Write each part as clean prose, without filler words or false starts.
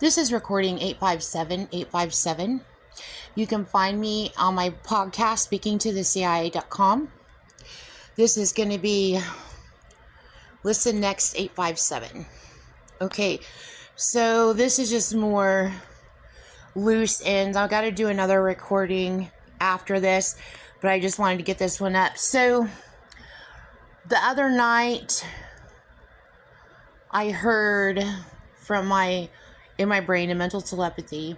This is recording 857. You can find me on my podcast, speakingtothecia.com. This is going to be Listen Next 857. Okay, so this is just more loose ends. I've got to do another recording after this, but I just wanted to get this one up. So the other night, I heard from in my brain, a mental telepathy,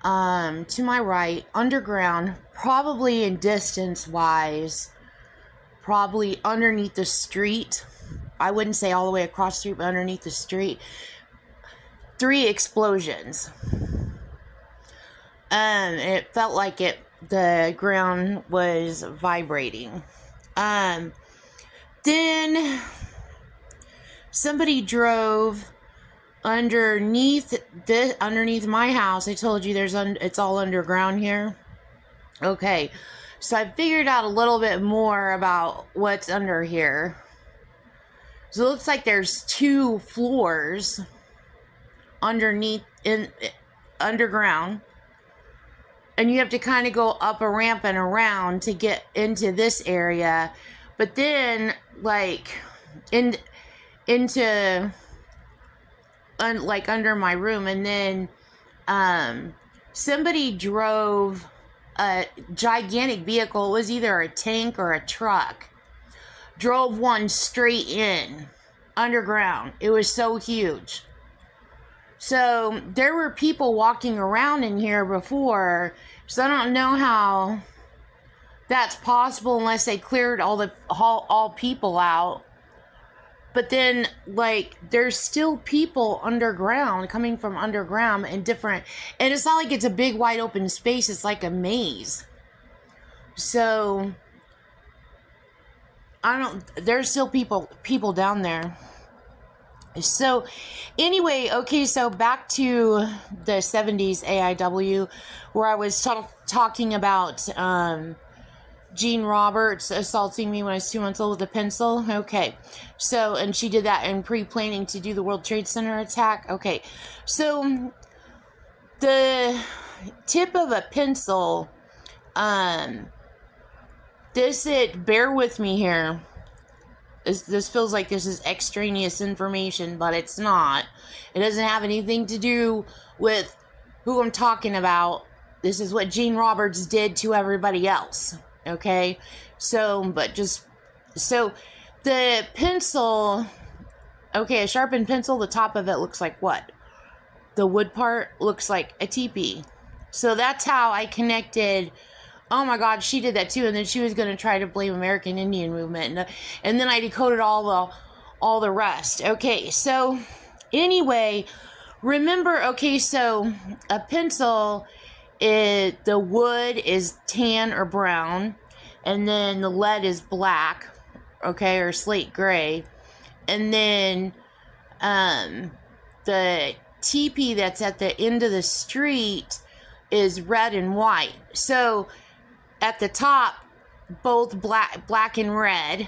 to my right, underground, probably in distance wise, probably underneath the street. I wouldn't say all the way across the street, but underneath the street. 3 explosions. It felt like the ground was vibrating. Then somebody drove underneath my house. I told you it's all underground here. Okay, so I figured out a little bit more about what's under here. So it looks like there's 2 floors underneath underground, and you have to kind of go up a ramp and around to get into this area, but then into under my room. And then somebody drove a gigantic vehicle. It was either a tank or a truck. Drove one straight in underground. It was so huge. So there were people walking around in here before, so I don't know how that's possible unless they cleared all people out. But then, there's still people underground, coming from underground and different. And it's not like it's a big, wide open space. It's like a maze. So, there's still people down there. So, anyway, okay, so back to the 70s AIW, where I was talking about, Jean Roberts assaulting me when I was 2 months old with a pencil. Okay. So, and she did that in pre-planning to do the World Trade Center attack. Okay. So, the tip of a pencil, bear with me here. This feels like this is extraneous information, but it's not. It doesn't have anything to do with who I'm talking about. This is what Jean Roberts did to everybody else. Okay, so the pencil, okay, a sharpened pencil, the top of it looks like what? The wood part looks like a teepee. So that's how I connected. Oh my God, she did that too. And then she was going to try to blame American Indian movement. And then I decoded all the rest. Okay, so anyway, remember, okay, so a pencil, the wood is tan or brown, and then the lead is black, okay, or slate gray, and then the teepee that's at the end of the street is red and white. So at the top, both black and red,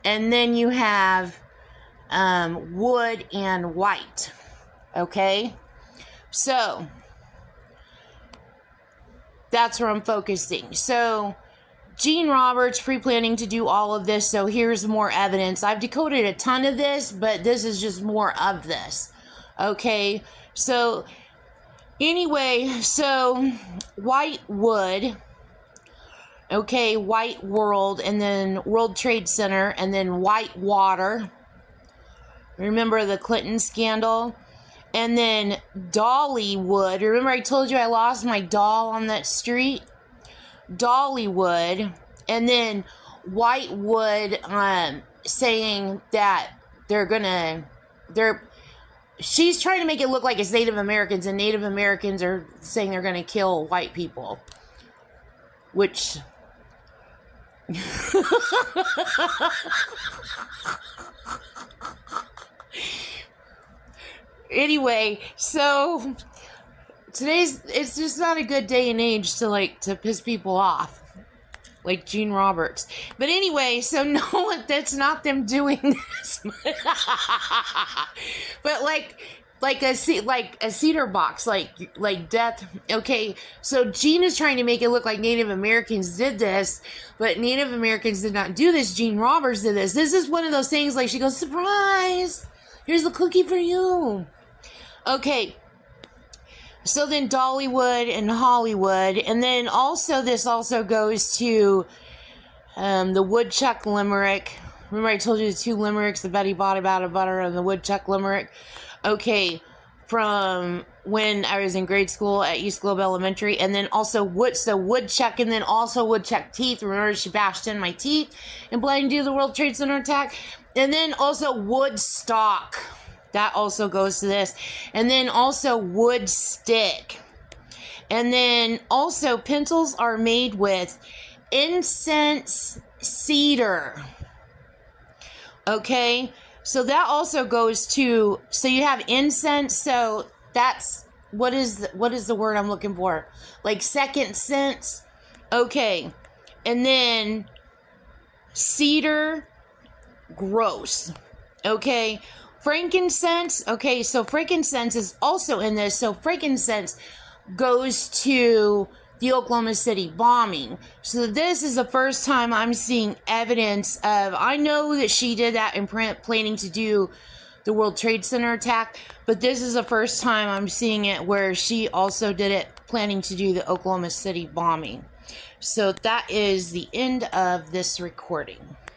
and then you have wood and white. Okay, so that's where I'm focusing. So Jean Roberts pre-planning to do all of this. So here's more evidence. I've decoded a ton of this, but this is just more of this. Okay. So anyway, so white wood, okay, white world, and then World Trade Center, and then white water. Remember the Clinton scandal? And then Dollywood. Remember I told you I lost my doll on that street? Dollywood. And then Whitewood saying that she's trying to make it look like it's Native Americans, and Native Americans are saying they're going to kill white people. Which... Anyway, so it's just not a good day and age to piss people off, like Jean Roberts. But anyway, so no, that's not them doing this. But like a cedar box, like death. Okay, so Jean is trying to make it look like Native Americans did this, but Native Americans did not do this. Gene Roberts did this. This is one of those things like she goes, surprise, here's the cookie for you. Okay, so then Dollywood and Hollywood, and then also this also goes to the woodchuck limerick. Remember I told you the two limericks, the Betty Bought about a butter and the woodchuck limerick? Okay, from when I was in grade school at East Globe Elementary, and then also woodchuck, and then also woodchuck teeth. Remember she bashed in my teeth and planning to do the World Trade Center attack? And then also Woodstock. That also goes to this. And then also wood stick. And then also pencils are made with incense cedar. Okay, so that also goes to, so you have incense, so that's, what is the word I'm looking for? Like second sense. Okay, and then cedar, gross. Okay, frankincense. Okay, so frankincense is also in this. So frankincense goes to the Oklahoma City bombing. So this is the first time I'm seeing evidence of, I know that she did that in planning to do the World Trade Center attack, but this is the first time I'm seeing it where she also did it planning to do the Oklahoma City bombing. So that is the end of this recording.